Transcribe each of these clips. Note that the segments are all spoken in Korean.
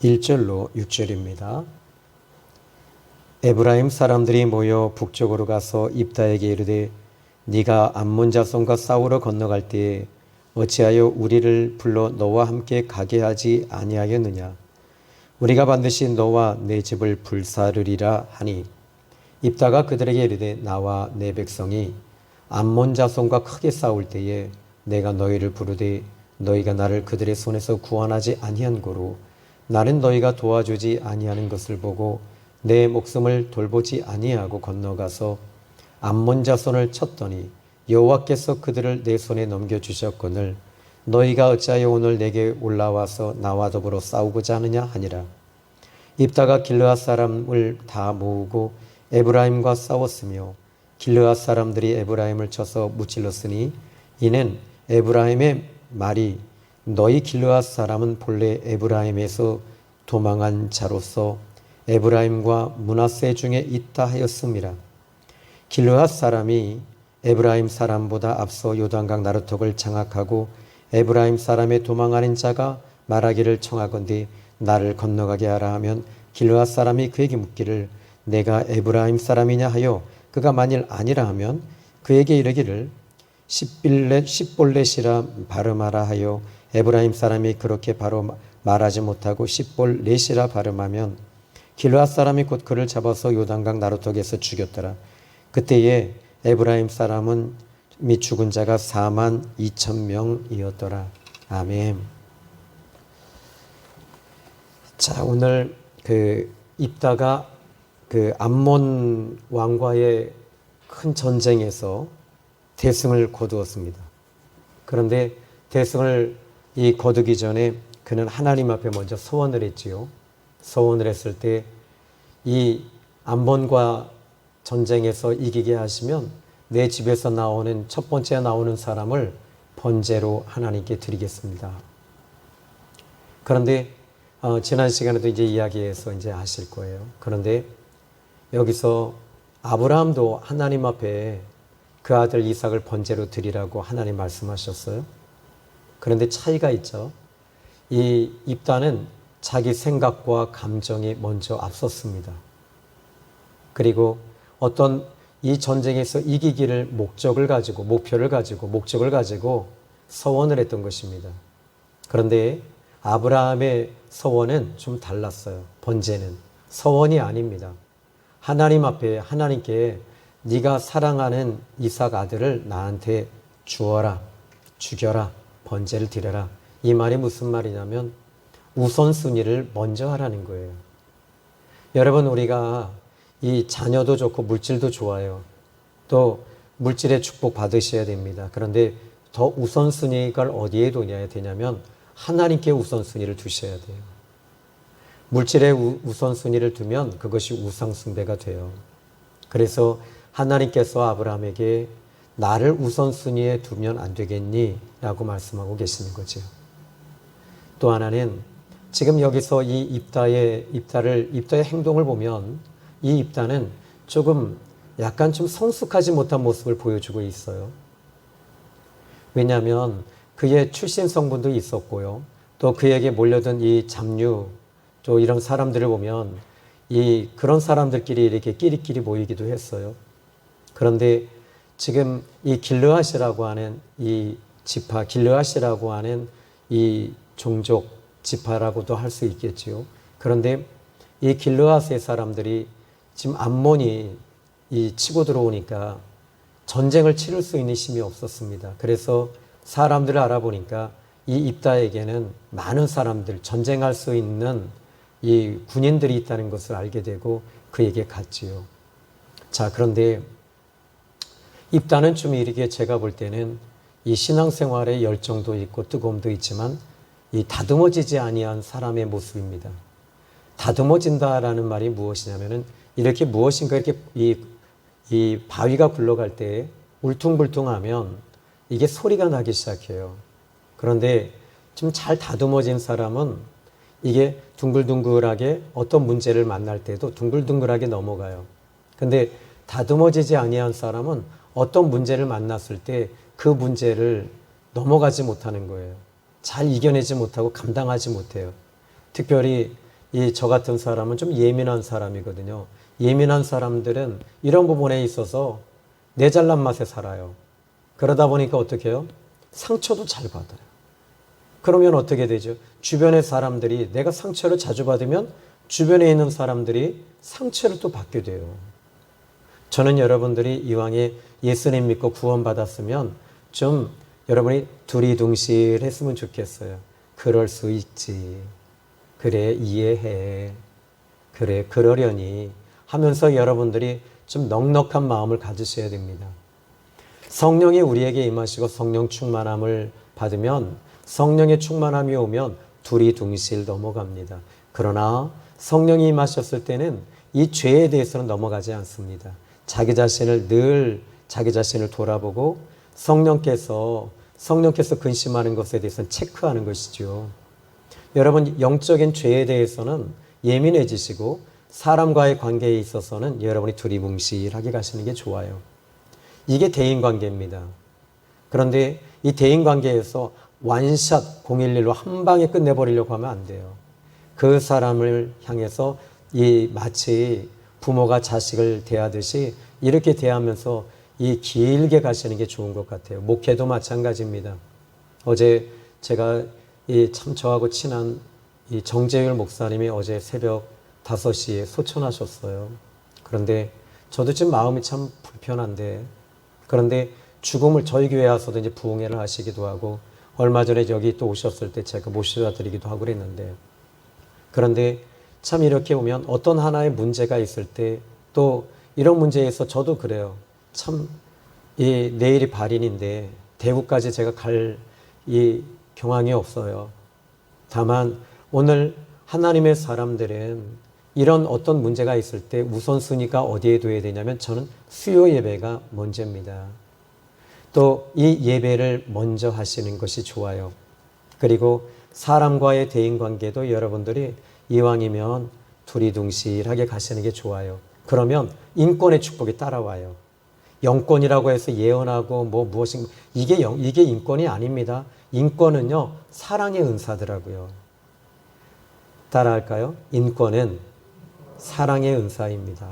1절로 6절입니다. 에브라임 사람들이 모여 북쪽으로 가서 입다에게 이르되 네가 암몬 자손과 싸우러 건너갈 때에 어찌하여 우리를 불러 너와 함께 가게 하지 아니하였느냐. 우리가 반드시 너와 내 집을 불사르리라 하니 입다가 그들에게 이르되 나와 내 백성이 암몬 자손과 크게 싸울 때에 내가 너희를 부르되 너희가 나를 그들의 손에서 구원하지 아니한 고로 나는 너희가 도와주지 아니하는 것을 보고 내 목숨을 돌보지 아니하고 건너가서 암몬 자손을 쳤더니 여호와께서 그들을 내 손에 넘겨주셨거늘 너희가 어찌하여 오늘 내게 올라와서 나와 더불어 싸우고자 하느냐 하니라. 입다가 길르앗 사람을 다 모으고 에브라임과 싸웠으며 길르앗 사람들이 에브라임을 쳐서 무찔렀으니 이는 에브라임의 말이 너희 길르앗 사람은 본래 에브라임에서 도망한 자로서 에브라임과 므낫세 중에 있다 하였음이라. 길르앗 사람이 에브라임 사람보다 앞서 요단강 나루턱을 장악하고 에브라임 사람의 도망하는 자가 말하기를 청하건대 나를 건너가게 하라 하면 길르앗 사람이 그에게 묻기를 내가 에브라임 사람이냐 하여 그가 만일 아니라 하면 그에게 이르기를 십볼렛이라 발음하라 하여 에브라임 사람이 그렇게 바로 말하지 못하고 십볼렛이라 발음하면 길르앗 사람이 곧 그를 잡아서 요단강 나루턱에서 죽였더라. 그때에 에브라임 사람은 및 죽은 자가 42,000명이었더라. 아멘. 자, 오늘 입다가 암몬 왕과의 큰 전쟁에서 대승을 거두었습니다. 그런데 대승을 거두기 전에 그는 하나님 앞에 먼저 서원을 했지요. 서원을 했을 때 이 암몬과 전쟁에서 이기게 하시면 내 집에서 나오는 첫 번째 나오는 사람을 번제로 하나님께 드리겠습니다. 그런데 지난 시간에도 이제 이야기해서 이제 아실 거예요. 그런데 여기서 아브라함도 하나님 앞에 그 아들 이삭을 번제로 드리라고 하나님 말씀하셨어요. 그런데 차이가 있죠. 이 입다는 자기 생각과 감정이 먼저 앞섰습니다. 그리고 어떤 이 전쟁에서 이기기를 목표를 가지고 서원을 했던 것입니다. 그런데 아브라함의 서원은 좀 달랐어요. 번제는 서원이 아닙니다. 하나님 앞에 하나님께 네가 사랑하는 이삭 아들을 나한테 주어라, 죽여라, 번제를 드려라. 이 말이 무슨 말이냐면 우선순위를 먼저 하라는 거예요. 여러분, 우리가 이 자녀도 좋고 물질도 좋아요. 또 물질의 축복 받으셔야 됩니다. 그런데 더 우선순위가 어디에 둬야 되냐면 하나님께 우선순위를 두셔야 돼요. 물질의 우선순위를 두면 그것이 우상숭배가 돼요. 그래서 하나님께서 아브라함에게 나를 우선순위에 두면 안 되겠니? 라고 말씀하고 계시는 거죠. 또 하나는 지금 여기서 이 입다의 행동을 보면 이 입다는 약간 좀 성숙하지 못한 모습을 보여주고 있어요. 왜냐하면 그의 출신 성분도 있었고요. 또 그에게 몰려든 이 잡류, 또 이런 사람들을 보면 그런 사람들끼리 이렇게 끼리끼리 모이기도 했어요. 그런데 지금 이 길르앗이라고 하는 이 지파, 길르앗이라고 하는 이 종족 지파라고도 할 수 있겠지요. 그런데 이 길르앗의 사람들이 지금 암몬이 치고 들어오니까 전쟁을 치를 수 있는 힘이 없었습니다. 그래서 사람들을 알아보니까 이 입다에게는 많은 사람들, 전쟁할 수 있는 이 군인들이 있다는 것을 알게 되고 그에게 갔지요. 자, 그런데 입다는 좀 이렇게 제가 볼 때는 이 신앙생활에 열정도 있고 뜨거움도 있지만 이 다듬어지지 아니한 사람의 모습입니다. 다듬어진다라는 말이 무엇이냐면은 이렇게 무엇인가 이렇게 이 바위가 굴러갈 때 울퉁불퉁하면 이게 소리가 나기 시작해요. 그런데 좀 잘 다듬어진 사람은 이게 둥글둥글하게 어떤 문제를 만날 때도 둥글둥글하게 넘어가요. 근데 다듬어지지 아니한 사람은 어떤 문제를 만났을 때 그 문제를 넘어가지 못하는 거예요. 잘 이겨내지 못하고 감당하지 못해요. 특별히 저 같은 사람은 좀 예민한 사람이거든요. 예민한 사람들은 이런 부분에 있어서 내 잘난 맛에 살아요. 그러다 보니까 어떻게 해요? 상처도 잘 받아요. 그러면 어떻게 되죠? 주변의 사람들이 내가 상처를 자주 받으면 주변에 있는 사람들이 상처를 또 받게 돼요. 저는 여러분들이 이왕에 예수님 믿고 구원받았으면 좀 여러분이 두리둥실했으면 좋겠어요. 그럴 수 있지. 그래, 이해해. 그래, 그러려니 하면서 여러분들이 좀 넉넉한 마음을 가지셔야 됩니다. 성령이 우리에게 임하시고 성령 충만함을 받으면 성령의 충만함이 오면 두리둥실 넘어갑니다. 그러나 성령이 임하셨을 때는 이 죄에 대해서는 넘어가지 않습니다. 자기 자신을 돌아보고 성령께서 근심하는 것에 대해서는 체크하는 것이죠. 여러분, 영적인 죄에 대해서는 예민해지시고 사람과의 관계에 있어서는 여러분이 두리뭉실하게 가시는 게 좋아요. 이게 대인관계입니다. 그런데 이 대인관계에서 완샷 011로 한 방에 끝내버리려고 하면 안 돼요. 그 사람을 향해서 마치 부모가 자식을 대하듯이 이렇게 대하면서 길게 가시는 게 좋은 것 같아요. 목회도 마찬가지입니다. 어제 제가 참 저하고 친한 정재율 목사님이 어제 새벽 5시에 소천하셨어요. 그런데 저도 지금 마음이 참 불편한데, 그런데 죽음을 저희 교회에 와서도 이제 부흥회를 하시기도 하고 얼마 전에 여기 또 오셨을 때 제가 모셔다 드리기도 하고 그랬는데, 그런데 참 이렇게 보면 어떤 하나의 문제가 있을 때 또 이런 문제에서 저도 그래요. 참 내일이 발인인데 대구까지 제가 갈 경황이 없어요. 다만 오늘 하나님의 사람들은 이런 어떤 문제가 있을 때 우선순위가 어디에 둬야 되냐면 저는 수요 예배가 먼저입니다. 또 이 예배를 먼저 하시는 것이 좋아요. 그리고 사람과의 대인관계도 여러분들이 이왕이면 두리둥실하게 가시는 게 좋아요. 그러면 인권의 축복이 따라와요. 영권이라고 해서 예언하고 무엇인가 이게 인권이 아닙니다. 인권은요 사랑의 은사더라고요. 따라할까요? 인권은 사랑의 은사입니다.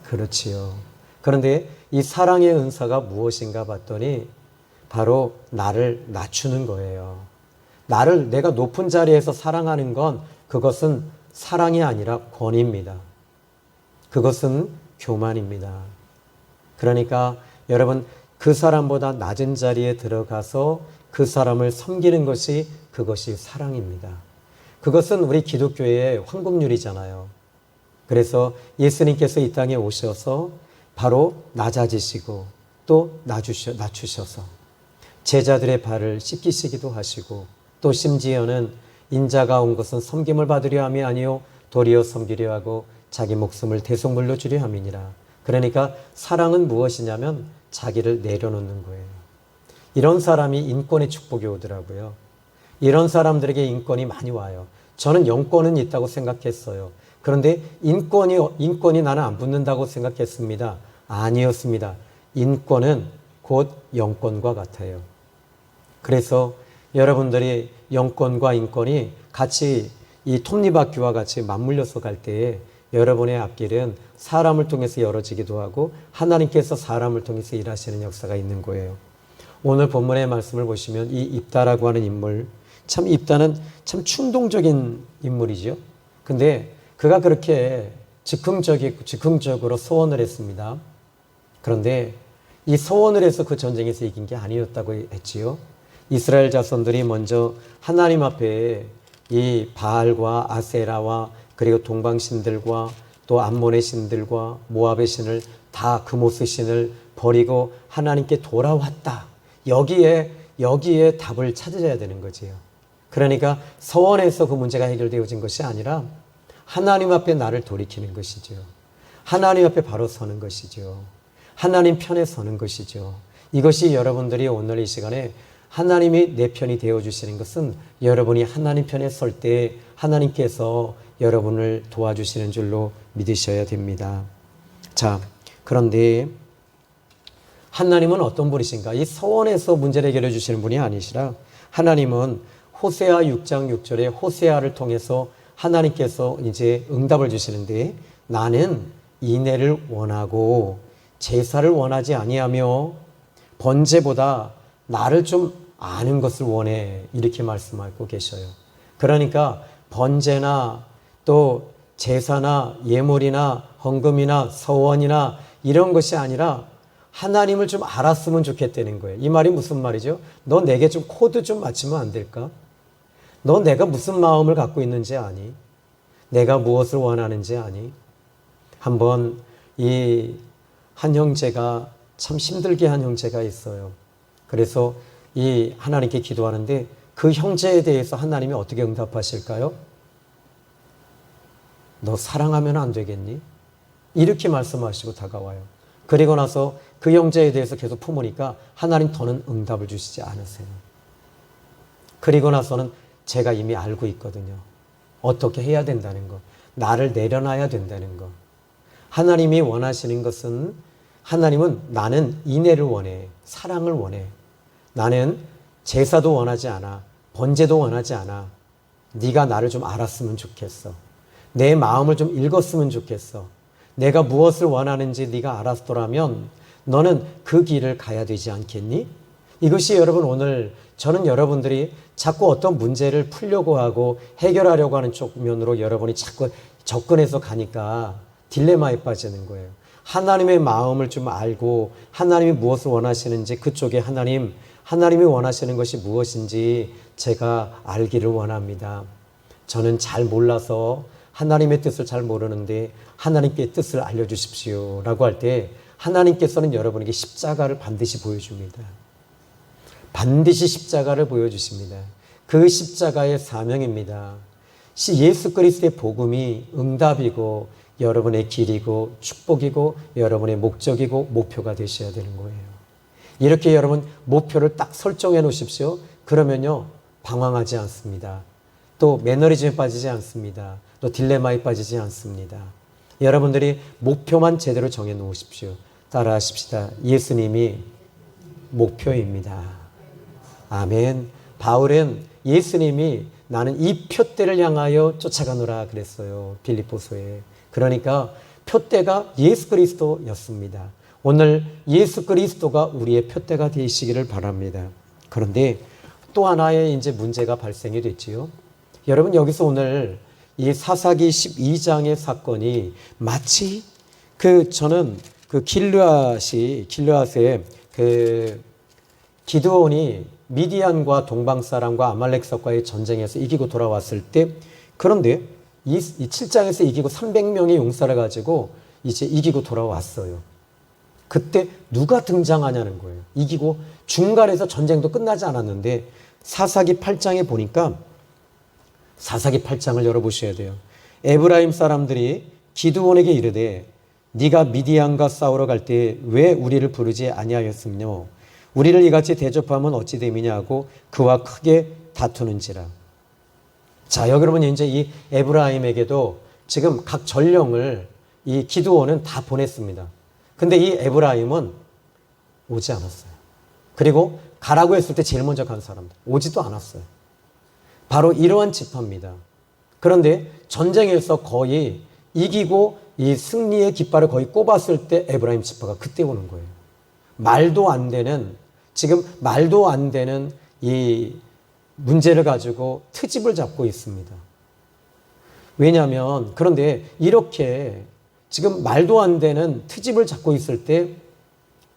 그렇지요. 그런데 이 사랑의 은사가 무엇인가 봤더니 바로 나를 낮추는 거예요. 내가 높은 자리에서 사랑하는 건 그것은 사랑이 아니라 권위입니다. 그것은 교만입니다. 그러니까 여러분 그 사람보다 낮은 자리에 들어가서 그 사람을 섬기는 것이 그것이 사랑입니다. 그것은 우리 기독교의 황금률이잖아요. 그래서 예수님께서 이 땅에 오셔서 바로 낮아지시고 또 낮추셔서 제자들의 발을 씻기시기도 하시고 또 심지어는 인자가 온 것은 섬김을 받으려 함이 아니요 도리어 섬기려 하고 자기 목숨을 대속물로 주려 함이니라. 그러니까 사랑은 무엇이냐면 자기를 내려놓는 거예요. 이런 사람이 인권의 축복이 오더라고요. 이런 사람들에게 인권이 많이 와요. 저는 영권은 있다고 생각했어요. 그런데 인권이 나는 안 붙는다고 생각했습니다. 아니었습니다. 인권은 곧 영권과 같아요. 그래서 여러분들이 영권과 인권이 같이 이 톱니바퀴와 같이 맞물려서 갈 때에 여러분의 앞길은 사람을 통해서 열어지기도 하고 하나님께서 사람을 통해서 일하시는 역사가 있는 거예요. 오늘 본문의 말씀을 보시면 이 입다라고 하는 인물, 참 입다는 참 충동적인 인물이죠. 근데 그가 그렇게 즉흥적으로 소원을 했습니다. 그런데 이 소원을 해서 그 전쟁에서 이긴 게 아니었다고 했지요. 이스라엘 자손들이 먼저 하나님 앞에 이 바알과 아세라와 그리고 동방신들과 또 암몬의 신들과 모압의 신을 다 그모스 신을 버리고 하나님께 돌아왔다. 여기에 답을 찾아야 되는 거지요. 그러니까 서원에서 그 문제가 해결되어진 것이 아니라 하나님 앞에 나를 돌이키는 것이죠. 하나님 앞에 바로 서는 것이죠. 하나님 편에 서는 것이죠. 이것이 여러분들이 오늘 이 시간에 하나님이 내 편이 되어주시는 것은 여러분이 하나님 편에 설 때 하나님께서 여러분을 도와주시는 줄로 믿으셔야 됩니다. 자, 그런데 하나님은 어떤 분이신가? 이 서원에서 문제를 해결해 주시는 분이 아니시라 하나님은 호세아 6장 6절에 호세아를 통해서 하나님께서 이제 응답을 주시는데 나는 인애를 원하고 제사를 원하지 아니하며 번제보다 나를 좀 아는 것을 원해. 이렇게 말씀하고 계셔요. 그러니까 번제나 또 제사나 예물이나 헌금이나 서원이나 이런 것이 아니라 하나님을 좀 알았으면 좋겠다는 거예요. 이 말이 무슨 말이죠? 너 내게 좀 코드 좀 맞추면 안 될까? 너 내가 무슨 마음을 갖고 있는지 아니? 내가 무엇을 원하는지 아니? 한번 이 한 형제가 참 힘들게 한 형제가 있어요. 그래서 이 하나님께 기도하는데 그 형제에 대해서 하나님이 어떻게 응답하실까요? 너 사랑하면 안 되겠니? 이렇게 말씀하시고 다가와요. 그리고 나서 그 형제에 대해서 계속 품으니까 하나님 더는 응답을 주시지 않으세요. 그리고 나서는 제가 이미 알고 있거든요. 어떻게 해야 된다는 것. 나를 내려놔야 된다는 것. 하나님이 원하시는 것은 하나님은 나는 인애를 원해. 사랑을 원해. 나는 제사도 원하지 않아. 번제도 원하지 않아. 네가 나를 좀 알았으면 좋겠어. 내 마음을 좀 읽었으면 좋겠어. 내가 무엇을 원하는지 네가 알았더라면 너는 그 길을 가야 되지 않겠니? 이것이 여러분 오늘 저는 여러분들이 자꾸 어떤 문제를 풀려고 하고 해결하려고 하는 쪽면으로 여러분이 자꾸 접근해서 가니까 딜레마에 빠지는 거예요. 하나님의 마음을 좀 알고 하나님이 무엇을 원하시는지 그쪽에 하나님이 원하시는 것이 무엇인지 제가 알기를 원합니다. 저는 잘 몰라서 하나님의 뜻을 잘 모르는데 하나님께 뜻을 알려주십시오 라고 할 때 하나님께서는 여러분에게 십자가를 반드시 보여줍니다. 반드시 십자가를 보여주십니다. 그 십자가의 사명입니다. 예수 그리스도의 복음이 응답이고 여러분의 길이고 축복이고 여러분의 목적이고 목표가 되셔야 되는 거예요. 이렇게 여러분 목표를 딱 설정해 놓으십시오. 그러면요 방황하지 않습니다. 또 매너리즘에 빠지지 않습니다. 또 딜레마에 빠지지 않습니다. 여러분들이 목표만 제대로 정해 놓으십시오. 따라하십시다. 예수님이 목표입니다. 아멘. 바울은 예수님이 나는 이 표대를 향하여 쫓아가노라 그랬어요. 빌립보서에. 그러니까 표대가 예수 그리스도였습니다. 오늘 예수 그리스도가 우리의 표대가 되시기를 바랍니다. 그런데 또 하나의 이제 문제가 발생이 됐지요. 여러분 여기서 오늘 이 사사기 12장의 사건이 마치 저는 길르앗의 기드온이 미디안과 동방사람과 아말렉석과의 전쟁에서 이기고 돌아왔을 때 그런데 이 7장에서 이기고 300명의 용사를 가지고 이제 이기고 돌아왔어요. 그때 누가 등장하냐는 거예요. 이기고 중간에서 전쟁도 끝나지 않았는데 사사기 8장에 보니까 사사기 8장을 열어보셔야 돼요. 에브라임 사람들이 기드온에게 이르되 네가 미디안과 싸우러 갈 때 왜 우리를 부르지 아니하였으며 우리를 이같이 대접하면 어찌 됨이냐고 그와 크게 다투는지라. 자, 여기 여러분 이제 이 에브라임에게도 지금 각 전령을 이 기드온은 다 보냈습니다. 근데 이 에브라임은 오지 않았어요. 그리고 가라고 했을 때 제일 먼저 간 사람들 오지도 않았어요. 바로 이러한 지파입니다. 그런데 전쟁에서 거의 이기고 이 승리의 깃발을 거의 꼽았을 때 에브라임 지파가 그때 오는 거예요. 말도 안 되는 이 문제를 가지고 트집을 잡고 있습니다. 왜냐하면 그런데 이렇게 지금 말도 안 되는 트집을 잡고 있을 때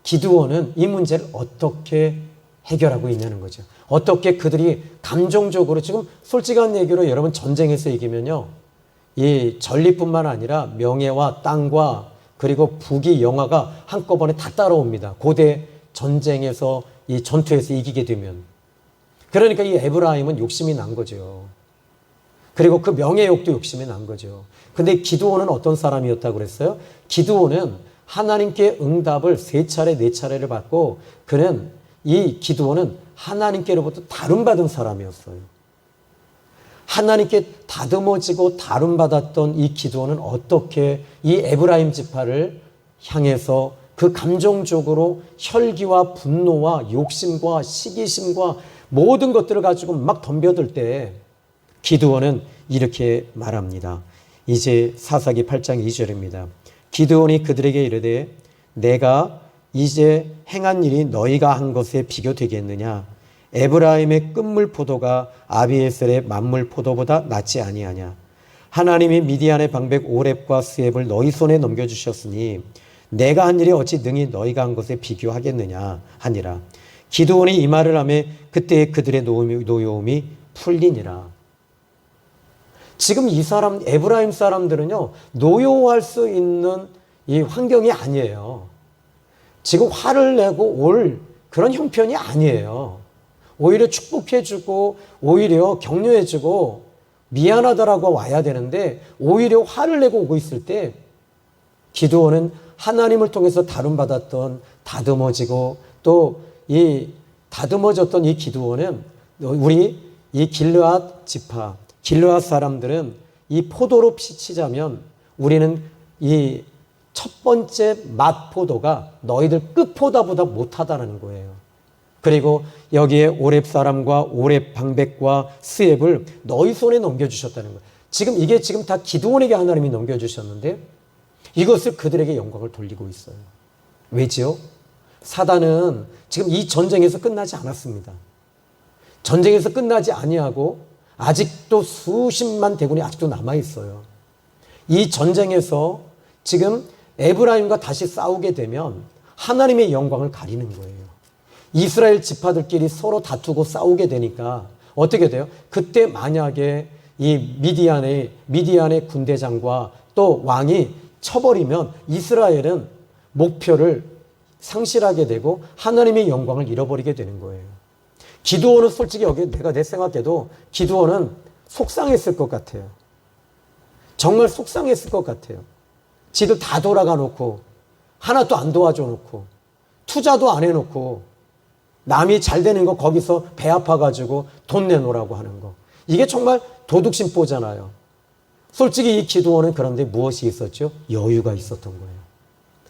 기드온은 이 문제를 어떻게 해결하고 있냐는 거죠. 어떻게 그들이 감정적으로 지금 솔직한 얘기로 여러분 전쟁에서 이기면요. 이 전리뿐만 아니라 명예와 땅과 그리고 부귀 영화가 한꺼번에 다 따라옵니다. 고대 전쟁에서 이 전투에서 이기게 되면. 그러니까 이 에브라임은 욕심이 난 거죠. 그리고 그 명예욕도 욕심이 난 거죠. 근데 기드온은 어떤 사람이었다고 그랬어요? 기드온은 하나님께 응답을 3차례, 4차례를 받고 이 기드온은 하나님께로부터 다름받은 사람이었어요. 하나님께 다듬어지고 다름받았던 이 기드온은 어떻게 이 에브라임 지파를 향해서 그 감정적으로 혈기와 분노와 욕심과 시기심과 모든 것들을 가지고 막 덤벼들 때 기드온은 이렇게 말합니다. 이제 사사기 8장 2절입니다. 기드온이 그들에게 이르되 내가 이제 행한 일이 너희가 한 것에 비교되겠느냐? 에브라임의 끝물 포도가 아비에셀의 만물 포도보다 낫지 아니하냐? 하나님이 미디안의 방백 오렙과 스앱을 너희 손에 넘겨주셨으니 내가 한 일이 어찌 능히 너희가 한 것에 비교하겠느냐 하니라. 기드온이 이 말을 하며 그때 그들의 노여움이 풀리니라. 지금 이 사람 에브라임 사람들은요, 노여워할 수 있는 이 환경이 아니에요. 지금 화를 내고 올 그런 형편이 아니에요. 오히려 축복해주고 오히려 격려해주고 미안하다라고 와야 되는데 오히려 화를 내고 오고 있을 때 기드온은 하나님을 통해서 다름받았던 다듬어지고 또 이 다듬어졌던 이 기드온은 우리 이 길르앗 지파 길르앗 사람들은 이 포도로 치자면 우리는 이 첫 번째 맛포도가 너희들 끝포도보다 못하다는 거예요. 그리고 여기에 오렙 사람과 오렙 방백과 스앱을 너희 손에 넘겨주셨다는 거예요. 이게 지금 다 기드온에게 하나님이 넘겨주셨는데 이것을 그들에게 영광을 돌리고 있어요. 왜지요? 사단은 지금 이 전쟁에서 끝나지 않았습니다. 전쟁에서 끝나지 아니하고 아직도 수십만 대군이 아직도 남아있어요. 이 전쟁에서 지금 에브라임과 다시 싸우게 되면 하나님의 영광을 가리는 거예요. 이스라엘 지파들끼리 서로 다투고 싸우게 되니까 어떻게 돼요? 그때 만약에 이 미디안의 군대장과 또 왕이 쳐버리면 이스라엘은 목표를 상실하게 되고 하나님의 영광을 잃어버리게 되는 거예요. 기드온은 솔직히 여기 내 생각해도 기드온은 속상했을 것 같아요. 정말 속상했을 것 같아요. 지들 다 돌아가 놓고 하나도 안 도와줘 놓고 투자도 안 해놓고 남이 잘 되는 거 거기서 배 아파가지고 돈 내놓으라고 하는 거. 이게 정말 도둑심보잖아요. 솔직히 이 기드온은 그런데 무엇이 있었죠? 여유가 있었던 거예요.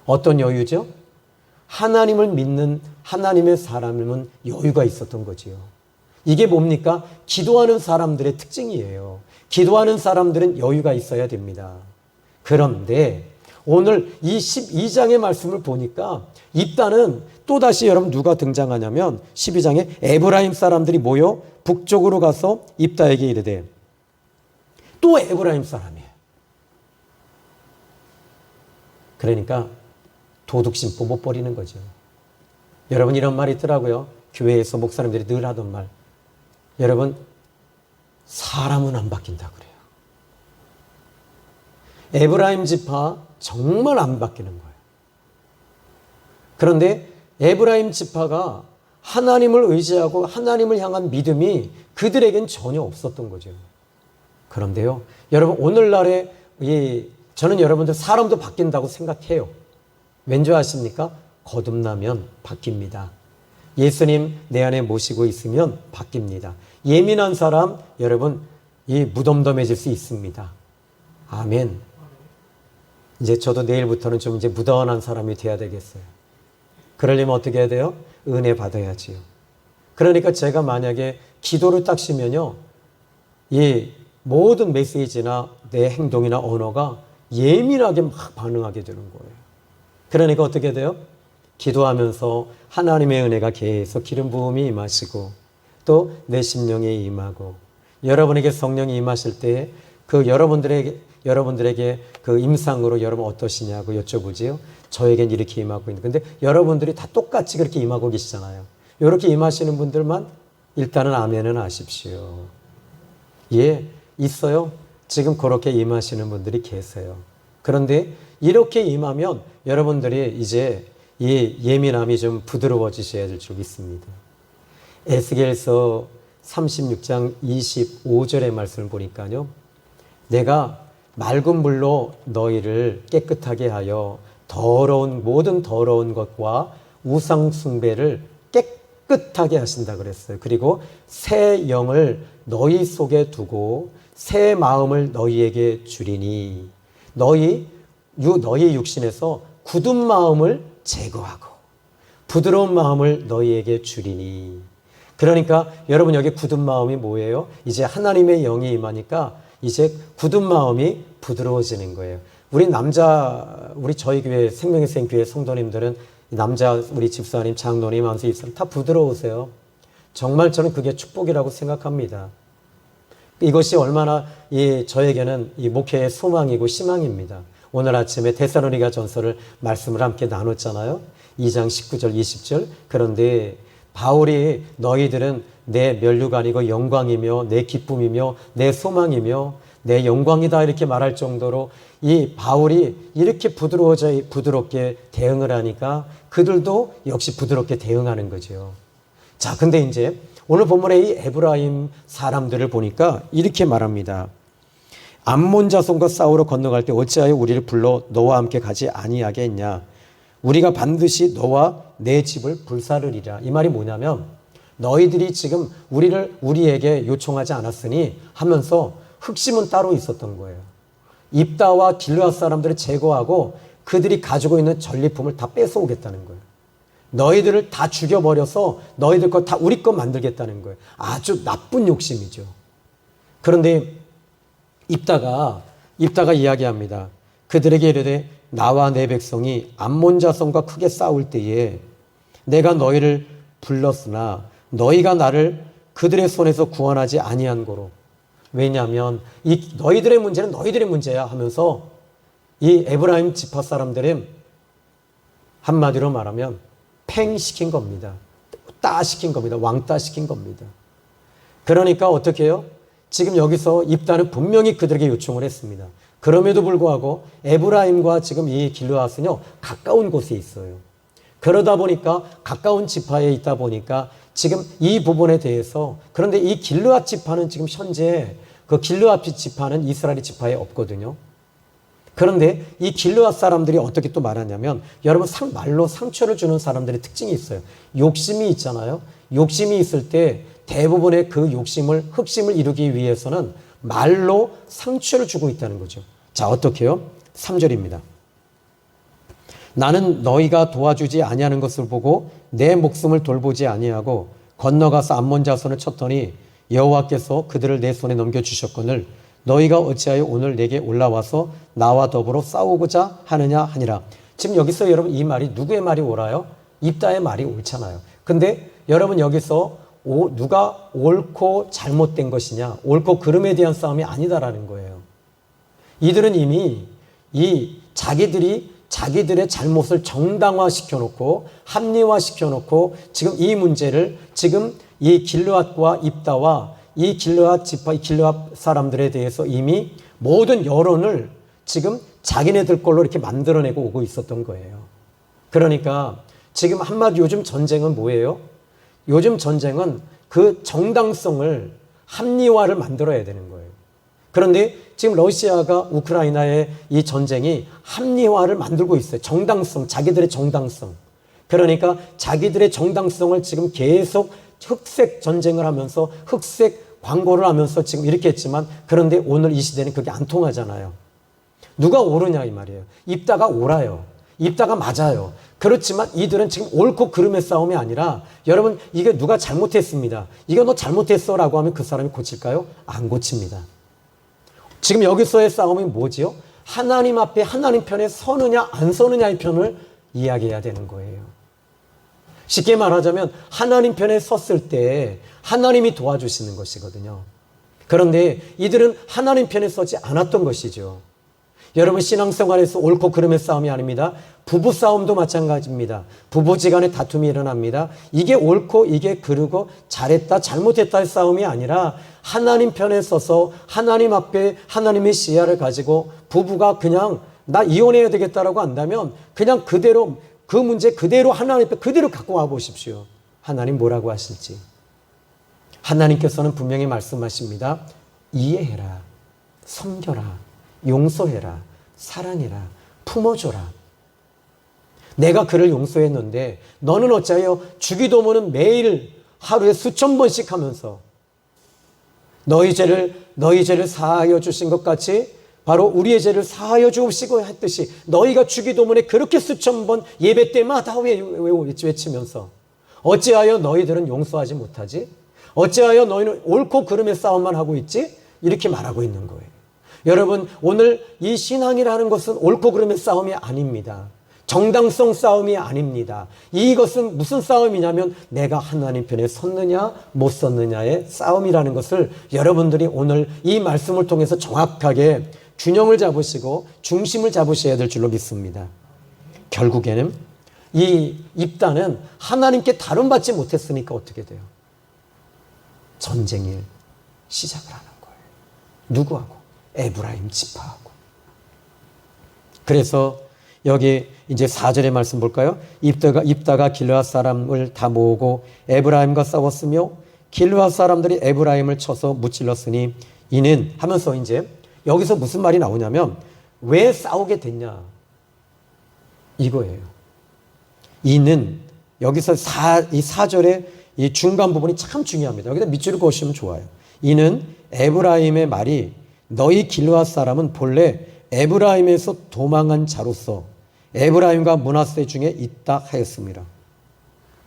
어떤 여유죠? 하나님을 믿는 하나님의 사람은 여유가 있었던 거지요. 이게 뭡니까? 기도하는 사람들의 특징이에요. 기도하는 사람들은 여유가 있어야 됩니다. 그런데 오늘 이 12장의 말씀을 보니까 입다는 또다시 여러분 누가 등장하냐면 12장에 에브라임 사람들이 모여 북쪽으로 가서 입다에게 이르되 또 에브라임 사람이에요. 그러니까 도둑심 뽑아버리는 거죠. 여러분 이런 말이 있더라고요. 교회에서 목사님들이 늘 하던 말. 여러분 사람은 안 바뀐다 그래요. 에브라임 지파 정말 안 바뀌는 거예요. 그런데 에브라임 지파가 하나님을 의지하고 하나님을 향한 믿음이 그들에겐 전혀 없었던 거죠. 그런데요, 여러분 오늘날에 저는 여러분들 사람도 바뀐다고 생각해요. 왠지 아십니까? 거듭나면 바뀝니다. 예수님 내 안에 모시고 있으면 바뀝니다. 예민한 사람 여러분 무덤덤해질 수 있습니다. 아멘. 이제 저도 내일부터는 좀 이제 무던한 사람이 돼야 되겠어요. 그러려면 어떻게 해야 돼요? 은혜 받아야지요. 그러니까 제가 만약에 기도를 딱 쉬면요, 이 모든 메시지나 내 행동이나 언어가 예민하게 막 반응하게 되는 거예요. 그러니까 어떻게 돼요? 기도하면서 하나님의 은혜가 계속 기름 부음이 임하시고 또 내 심령에 임하고 여러분에게 성령이 임하실 때 그 여러분들에게 그 임상으로 여러분 어떠시냐고 여쭤보지요. 저에겐 이렇게 임하고 있는데 근데 여러분들이 다 똑같이 그렇게 임하고 계시잖아요. 이렇게 임하시는 분들만 일단은 아멘은 하십시오. 예, 있어요. 지금 그렇게 임하시는 분들이 계세요. 그런데 이렇게 임하면 여러분들이 이제 이 예민함이 좀 부드러워지셔야 될 줄 믿습니다. 에스겔서 36장 25절의 말씀을 보니까요. 내가 맑은 물로 너희를 깨끗하게 하여 모든 더러운 것과 우상 숭배를 깨끗하게 하신다 그랬어요. 그리고 새 영을 너희 속에 두고 새 마음을 너희에게 주리니 너희 육신에서 굳은 마음을 제거하고 부드러운 마음을 너희에게 주리니 그러니까 여러분 여기 굳은 마음이 뭐예요? 이제 하나님의 영이 임하니까 이제 굳은 마음이 부드러워지는 거예요. 우리 저희 교회 생명의 교회 성도님들은 남자 우리 집사님, 장로님, 안수 집사님 다 부드러우세요. 정말 저는 그게 축복이라고 생각합니다. 이것이 얼마나 저에게는 이 목회의 소망이고 희망입니다. 오늘 아침에 데살로니가 전서를 말씀을 함께 나눴잖아요. 2장 19절 20절. 그런데 바울이 너희들은 내 면류관이고 영광이며 내 기쁨이며 내 소망이며 내 영광이다 이렇게 말할 정도로 이 바울이 이렇게 부드럽게 대응을 하니까 그들도 역시 부드럽게 대응하는 거죠. 자, 근데 이제 오늘 본문의 이 에브라임 사람들을 보니까 이렇게 말합니다. 암몬 자손과 싸우러 건너갈 때 어찌하여 우리를 불러 너와 함께 가지 아니하게 했냐? 우리가 반드시 너와 내 집을 불사르리라. 이 말이 뭐냐면 너희들이 지금 우리에게 요청하지 않았으니 하면서 흑심은 따로 있었던 거예요. 입다와 길르앗 사람들을 제거하고 그들이 가지고 있는 전리품을 다 뺏어오겠다는 거예요. 너희들을 다 죽여버려서 너희들 거 다 우리 거 만들겠다는 거예요. 아주 나쁜 욕심이죠. 그런데 입다가 이야기합니다. 그들에게 이르되 나와 내 백성이 암몬 자손과 크게 싸울 때에 내가 너희를 불렀으나 너희가 나를 그들의 손에서 구원하지 아니한 고로. 왜냐하면 이 너희들의 문제는 너희들의 문제야 하면서 이 에브라임 지파 사람들은 한마디로 말하면 팽시킨 겁니다. 따시킨 겁니다. 왕따시킨 겁니다. 그러니까 어떻게 해요? 지금 여기서 입다는 분명히 그들에게 요청을 했습니다. 그럼에도 불구하고 에브라임과 지금 이 길르앗은요 가까운 곳에 있어요. 그러다 보니까 가까운 지파에 있다 보니까 지금 이 부분에 대해서 그런데 이 길르앗 지파는 지금 현재 그 길르앗 지파는 이스라엘 지파에 없거든요. 그런데 이 길르앗 사람들이 어떻게 또 말하냐면 여러분 말로 상처를 주는 사람들의 특징이 있어요. 욕심이 있잖아요. 욕심이 있을 때 대부분의 그 흑심을 이루기 위해서는 말로 상처를 주고 있다는 거죠. 자, 어떻게 해요? 3절입니다. 나는 너희가 도와주지 아니하는 것을 보고 내 목숨을 돌보지 아니하고 건너가서 암몬 자손을 쳤더니 여호와께서 그들을 내 손에 넘겨주셨거늘 너희가 어찌하여 오늘 내게 올라와서 나와 더불어 싸우고자 하느냐 하니라. 지금 여기서 여러분 이 말이 누구의 말이 옳아요? 입다의 말이 옳잖아요. 근데 여러분 여기서 누가 옳고 잘못된 것이냐, 옳고 그름에 대한 싸움이 아니다라는 거예요. 이들은 이미 자기들의 잘못을 정당화시켜놓고 합리화시켜놓고 지금 이 문제를 지금 이 길르앗과 입다와 이 길르앗 지파, 이 길르앗 사람들에 대해서 이미 모든 여론을 지금 자기네들 걸로 이렇게 만들어내고 오고 있었던 거예요. 그러니까 지금 한마디 요즘 전쟁은 뭐예요? 요즘 전쟁은 그 정당성을 합리화를 만들어야 되는 거예요. 그런데 지금 러시아가 우크라이나의 이 전쟁이 합리화를 만들고 있어요. 정당성, 자기들의 정당성. 그러니까 자기들의 정당성을 지금 계속 흑색 전쟁을 하면서 흑색 광고를 하면서 지금 이렇게 했지만 그런데 오늘 이 시대는 그게 안 통하잖아요. 누가 옳으냐 이 말이에요. 입다가 옳아요. 입다가 맞아요. 그렇지만 이들은 지금 옳고 그름의 싸움이 아니라 여러분 이게 누가 잘못했습니다. 이거 너 잘못했어 라고 하면 그 사람이 고칠까요? 안 고칩니다. 지금 여기서의 싸움이 뭐지요? 하나님 앞에 하나님 편에 서느냐 안 서느냐의 편을 이야기해야 되는 거예요. 쉽게 말하자면 하나님 편에 섰을 때 하나님이 도와주시는 것이거든요. 그런데 이들은 하나님 편에 서지 않았던 것이죠. 여러분 신앙생활에서 옳고 그름의 싸움이 아닙니다. 부부싸움도 마찬가지입니다. 부부지간에 다툼이 일어납니다. 이게 옳고 이게 그르고 잘했다 잘못했다의 싸움이 아니라 하나님 편에 서서 하나님 앞에 하나님의 시야를 가지고 부부가 그냥 나 이혼해야 되겠다라고 한다면 그냥 그대로 그 문제 그대로 하나님 앞에 그대로 갖고 와 보십시오. 하나님 뭐라고 하실지. 하나님께서는 분명히 말씀하십니다. 이해해라. 섬겨라. 용서해라. 사랑해라. 품어줘라. 내가 그를 용서했는데 너는 어찌하여 주기도문은 매일 하루에 수천 번씩 하면서 너희 죄를 사하여 주신 것 같이 바로 우리의 죄를 사하여 주시고 했듯이 너희가 주기도문에 그렇게 수천 번 예배 때마다 외치면서 어찌하여 너희들은 용서하지 못하지? 어찌하여 너희는 옳고 그름의 싸움만 하고 있지? 이렇게 말하고 있는 거예요. 여러분, 오늘 이 신앙이라는 것은 옳고 그름의 싸움이 아닙니다. 정당성 싸움이 아닙니다. 이것은 무슨 싸움이냐면 내가 하나님 편에 섰느냐 못 섰느냐의 싸움이라는 것을 여러분들이 오늘 이 말씀을 통해서 정확하게 균형을 잡으시고 중심을 잡으셔야 될 줄로 믿습니다. 결국에는 이 입다는 하나님께 다름받지 못했으니까 어떻게 돼요? 전쟁을 시작을 하는 거예요. 누구하고? 에브라임 지파하고. 그래서 여기 이제 4절의 말씀 볼까요? 입다가 길르앗 사람을 다 모으고 에브라임과 싸웠으며 길르앗 사람들이 에브라임을 쳐서 무찔렀으니 이는 하면서 이제 여기서 무슨 말이 나오냐면 왜 싸우게 됐냐 이거예요. 이는 여기서 이 4절의 이 중간 부분이 참 중요합니다. 여기다 밑줄을 그으시면 좋아요. 이는 에브라임의 말이 너희 길르앗 사람은 본래 에브라임에서 도망한 자로서 에브라임과 므낫세 중에 있다 하였습니다.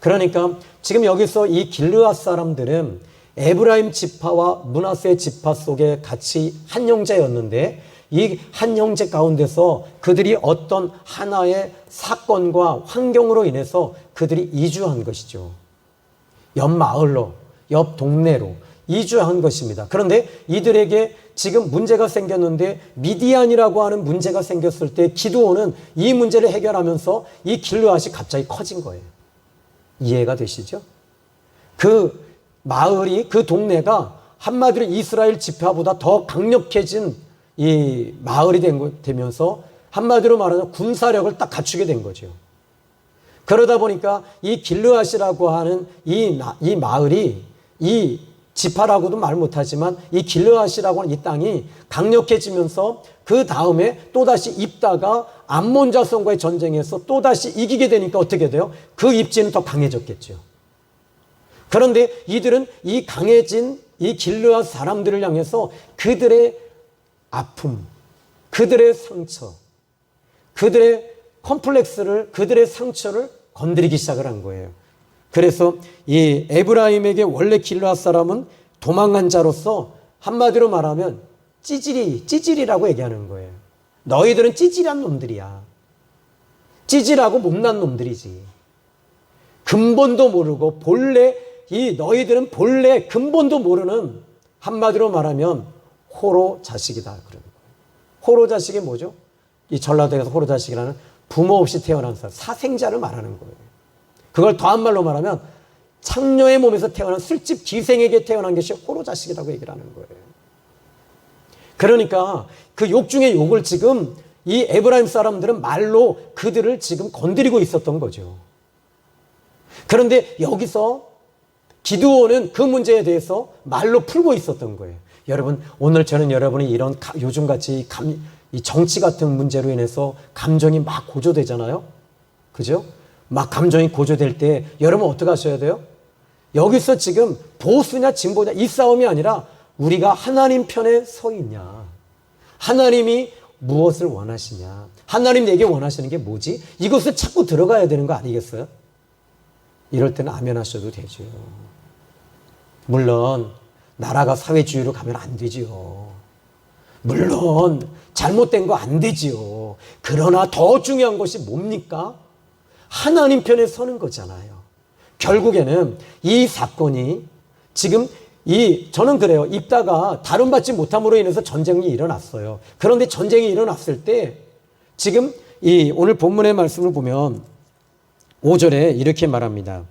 그러니까 지금 여기서 이 길르앗 사람들은 에브라임 지파와 므낫세 지파 속에 같이 한 형제였는데 이 한 형제 가운데서 그들이 어떤 하나의 사건과 환경으로 인해서 그들이 이주한 것이죠. 옆 마을로, 옆 동네로 이주한 것입니다. 그런데 이들에게 지금 문제가 생겼는데 미디안이라고 하는 문제가 생겼을 때 기드온은 이 문제를 해결하면서 이 길르앗이 갑자기 커진 거예요. 이해가 되시죠? 그 마을이, 그 동네가 한마디로 이스라엘 지파보다 더 강력해진 이 마을이 되면서 한마디로 말하면 군사력을 딱 갖추게 된 거죠. 그러다 보니까 이 길르앗이라고 하는 이 마을이 이 지파라고도 말 못하지만 이 길르앗이라고 하는 이 땅이 강력해지면서 그 다음에 또다시 입다가 암몬 자손과의 전쟁에서 또다시 이기게 되니까 어떻게 돼요? 그 입지는 더 강해졌겠죠. 그런데 이들은 이 강해진 이 길르앗 사람들을 향해서 그들의 아픔, 그들의 상처, 그들의 컴플렉스를, 그들의 상처를 건드리기 시작을 한 거예요. 그래서 이 에브라임에게 원래 길르앗 사람은 도망간 자로서 한마디로 말하면 찌질이라고 얘기하는 거예요. 너희들은 찌질한 놈들이야. 찌질하고 못난 놈들이지. 근본도 모르고 너희들은 본래 근본도 모르는 한마디로 말하면 호로 자식이다. 그러는 거예요. 호로 자식이 뭐죠? 이 전라도에서 호로 자식이라는 부모 없이 태어난 사람, 사생자를 말하는 거예요. 그걸 더한 말로 말하면 창녀의 몸에서 태어난 술집 기생에게 태어난 것이 호로 자식이라고 얘기를 하는 거예요. 그러니까 그 욕 중에 욕을 지금 이 에브라임 사람들은 말로 그들을 지금 건드리고 있었던 거죠. 그런데 여기서 기드온은 그 문제에 대해서 말로 풀고 있었던 거예요. 여러분, 오늘 저는 여러분이 이런 요즘같이 이 정치 같은 문제로 인해서 감정이 막 고조되잖아요. 그죠? 막 감정이 고조될 때 여러분 어떻게 하셔야 돼요? 여기서 지금 보수냐 진보냐 이 싸움이 아니라 우리가 하나님 편에 서 있냐. 하나님이 무엇을 원하시냐. 하나님 내게 원하시는 게 뭐지? 이것을 찾고 들어가야 되는 거 아니겠어요? 이럴 때는 아멘 하셔도 되죠. 물론 나라가 사회주의로 가면 안 되지요. 물론 잘못된 거 안 되지요. 그러나 더 중요한 것이 뭡니까? 하나님 편에 서는 거잖아요. 결국에는 이 사건이 지금 저는 그래요. 입다가 다름받지 못함으로 인해서 전쟁이 일어났어요. 그런데 전쟁이 일어났을 때 지금 오늘 본문의 말씀을 보면 5절에 이렇게 말합니다.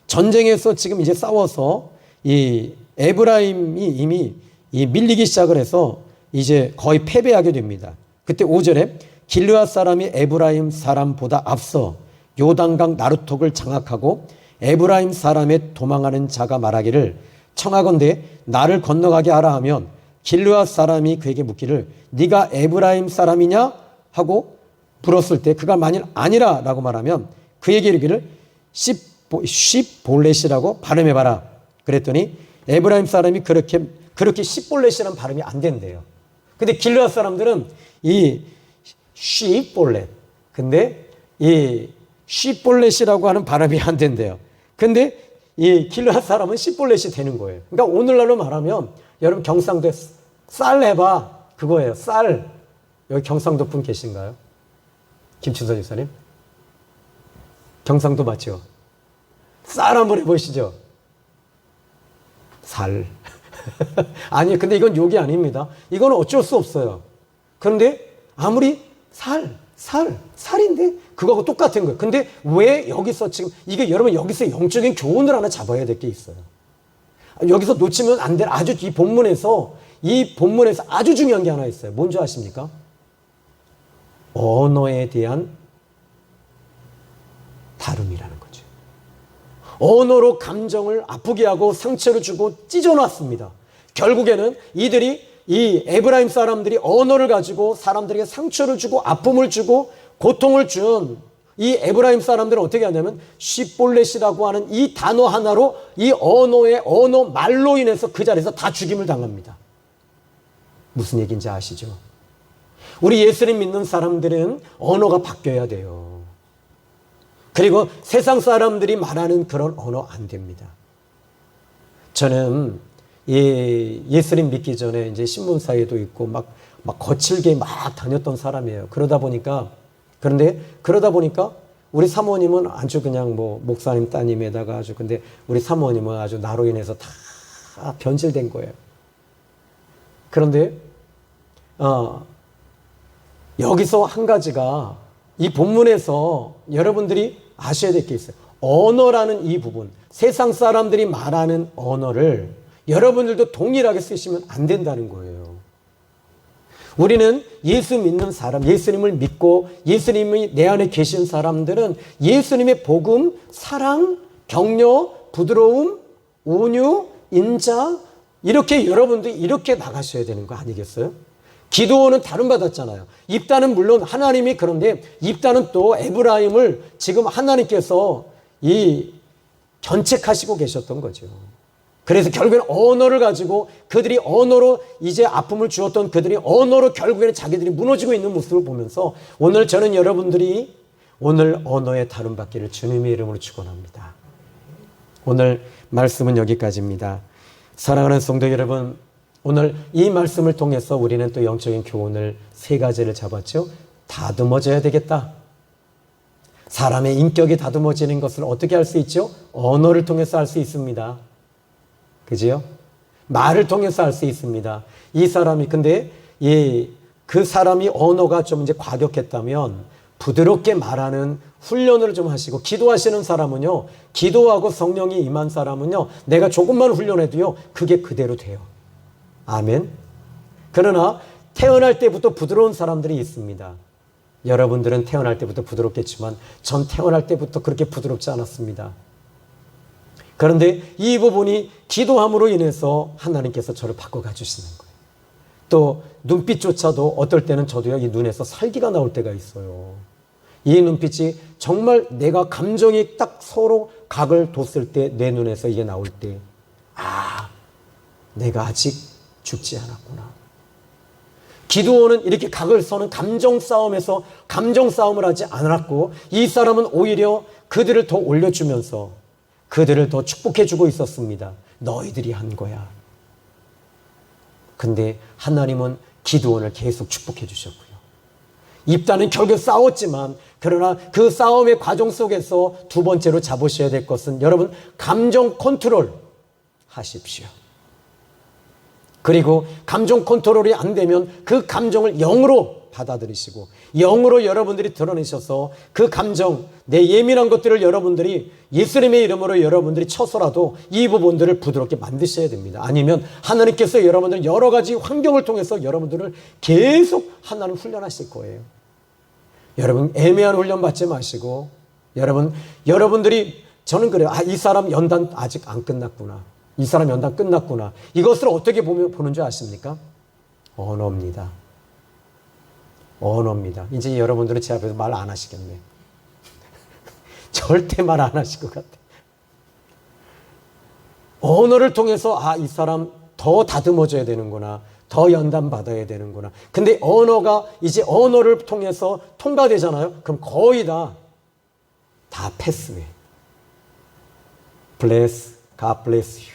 전쟁에서 지금 이제 싸워서 이 에브라임이 이미 밀리기 시작을 해서 이제 거의 패배하게 됩니다. 그때 5절에 길르앗 사람이 에브라임 사람보다 앞서 요단강 나루톡을 장악하고 에브라임 사람의 도망하는 자가 말하기를 청하건대 나를 건너가게 하라 하면 길르앗 사람이 그에게 묻기를 네가 에브라임 사람이냐 하고 물었을 때 그가 만일 아니라 라고 말하면 그에게 이르기를 십볼렛이라고 발음해봐라. 그랬더니 에브라임 사람이 그렇게 십볼렛이라는 발음이 안 된대요. 근데 길르앗 사람들은 이 십볼렛, 근데 이 십볼렛이라고 하는 발음이 안 된대요. 근데 이 길르앗 사람은 시볼렛이 되는 거예요. 그러니까 오늘날로 말하면 여러분 경상도에 쌀 해봐. 그거예요. 쌀. 여기 경상도 분 계신가요? 김춘선 집사님? 경상도 맞죠? 쌀 한번 해보시죠. 살. 아니, 근데 이건 욕이 아닙니다. 이건 어쩔 수 없어요. 그런데 아무리 살인데 그거하고 똑같은 거예요. 근데 왜 여기서 지금 이게 여러분 여기서 영적인 교훈을 하나 잡아야 될 게 있어요. 여기서 놓치면 안 될 아주 이 본문에서 아주 중요한 게 하나 있어요. 뭔지 아십니까? 언어에 대한 다름이라는 거죠. 언어로 감정을 아프게 하고 상처를 주고 찢어놨습니다. 결국에는 이 에브라임 사람들이 언어를 가지고 사람들에게 상처를 주고 아픔을 주고 고통을 준 이 에브라임 사람들은 어떻게 하냐면 시볼렛이라고 하는 이 단어 하나로 이 언어 말로 인해서 그 자리에서 다 죽임을 당합니다. 무슨 얘기인지 아시죠? 우리 예수님 믿는 사람들은 언어가 바뀌어야 돼요. 그리고 세상 사람들이 말하는 그런 언어 안 됩니다. 저는 예수님 믿기 전에 이제 신문사에도 있고 막 거칠게 막 다녔던 사람이에요. 그러다 보니까 우리 사모님은 아주 그냥 뭐 목사님 따님에다가 아주 근데 우리 사모님은 아주 나로 인해서 다 변질된 거예요. 그런데 여기서 한 가지가 이 본문에서 여러분들이 아셔야 될 게 있어요. 언어라는 이 부분, 세상 사람들이 말하는 언어를 여러분들도 동일하게 쓰시면 안 된다는 거예요. 우리는 예수 믿는 사람, 예수님을 믿고 예수님이 내 안에 계신 사람들은 예수님의 복음, 사랑, 격려, 부드러움, 온유, 인자 이렇게 여러분들이 이렇게 나가셔야 되는 거 아니겠어요? 기도원은 다름받았잖아요. 입다는 물론 하나님이 그런데 입다는 또 에브라임을 지금 하나님께서 견책하시고 계셨던 거죠. 그래서 결국에는 언어를 가지고 그들이 언어로 이제 아픔을 주었던 그들이 언어로 결국에는 자기들이 무너지고 있는 모습을 보면서 오늘 저는 여러분들이 오늘 언어의 다름받기를 주님의 이름으로 축원합니다. 오늘 말씀은 여기까지입니다. 사랑하는 성도 여러분, 오늘 이 말씀을 통해서 우리는 또 영적인 교훈을 세 가지를 잡았죠. 다듬어져야 되겠다. 사람의 인격이 다듬어지는 것을 어떻게 할 수 있죠? 언어를 통해서 할 수 있습니다. 그지요? 말을 통해서 할 수 있습니다. 이 사람이 근데 그 사람이 언어가 좀 이제 과격했다면 부드럽게 말하는 훈련을 좀 하시고 기도하시는 사람은요. 기도하고 성령이 임한 사람은요. 내가 조금만 훈련해도요. 그게 그대로 돼요. 아멘. 그러나 태어날 때부터 부드러운 사람들이 있습니다. 여러분들은 태어날 때부터 부드럽겠지만 전 태어날 때부터 그렇게 부드럽지 않았습니다. 그런데 이 부분이 기도함으로 인해서 하나님께서 저를 바꿔가 주시는 거예요. 또 눈빛조차도 어떨 때는 저도요, 이 눈에서 살기가 나올 때가 있어요. 이 눈빛이 정말 내가 감정이 딱 서로 각을 뒀을 때 내 눈에서 이게 나올 때, 내가 아직 죽지 않았구나. 기드온은 이렇게 각을 서는 감정 싸움에서 감정 싸움을 하지 않았고 이 사람은 오히려 그들을 더 올려주면서 그들을 더 축복해주고 있었습니다. 너희들이 한 거야. 근데 하나님은 기드온을 계속 축복해 주셨고요. 입다는 결국 싸웠지만 그러나 그 싸움의 과정 속에서 두 번째로 잡으셔야 될 것은 여러분 감정 컨트롤 하십시오. 그리고 감정 컨트롤이 안 되면 그 감정을 영으로 받아들이시고 영으로 여러분들이 드러내셔서 그 감정, 내 예민한 것들을 여러분들이 예수님의 이름으로 여러분들이 쳐서라도 이 부분들을 부드럽게 만드셔야 됩니다. 아니면 하나님께서 여러분들 여러 가지 환경을 통해서 여러분들을 계속 하나님 훈련하실 거예요. 여러분 애매한 훈련 받지 마시고 여러분들이 저는 그래요. 이 사람 연단 아직 안 끝났구나. 이 사람 연단 끝났구나. 이것을 어떻게 보는 줄 아십니까? 언어입니다. 언어입니다. 이제 여러분들은 제 앞에서 말 안 하시겠네. 절대 말 안 하실 것 같아. 언어를 통해서 이 사람 더 다듬어져야 되는구나. 더 연단 받아야 되는구나. 근데 언어가 이제 언어를 통해서 통과되잖아요. 그럼 거의 다 패스해. God bless you.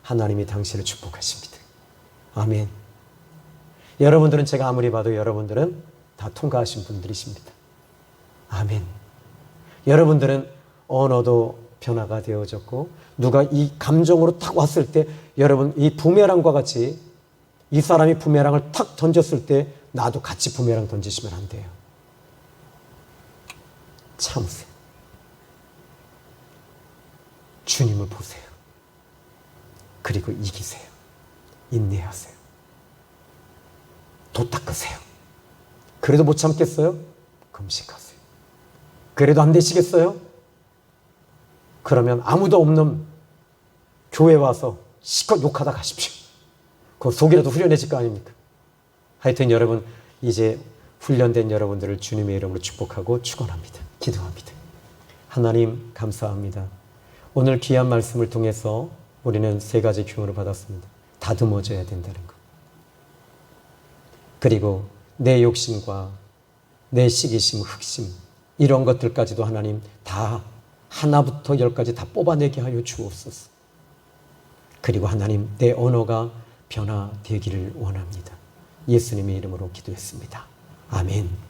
하나님이 당신을 축복하십니다. 아멘. 여러분들은 제가 아무리 봐도 여러분들은 다 통과하신 분들이십니다. 아멘. 여러분들은 언어도 변화가 되어졌고 누가 이 감정으로 탁 왔을 때 여러분 이 부메랑과 같이 이 사람이 부메랑을 탁 던졌을 때 나도 같이 부메랑 던지시면 안 돼요. 참으세요. 주님을 보세요. 그리고 이기세요. 인내하세요. 도 닦으세요. 그래도 못 참겠어요? 금식하세요. 그래도 안 되시겠어요? 그러면 아무도 없는 교회 와서 실컷 욕하다 가십시오. 그 속이라도 후련해질 거 아닙니까? 하여튼 여러분 이제 훈련된 여러분들을 주님의 이름으로 축복하고 축원합니다. 기도합니다. 하나님 감사합니다. 오늘 귀한 말씀을 통해서 우리는 세 가지 교훈을 받았습니다. 다듬어져야 된다는 것. 그리고 내 욕심과 내 시기심, 흑심 이런 것들까지도 하나님 다 하나부터 열까지 다 뽑아내게 하여 주옵소서. 그리고 하나님 내 언어가 변화되기를 원합니다. 예수님의 이름으로 기도했습니다. 아멘.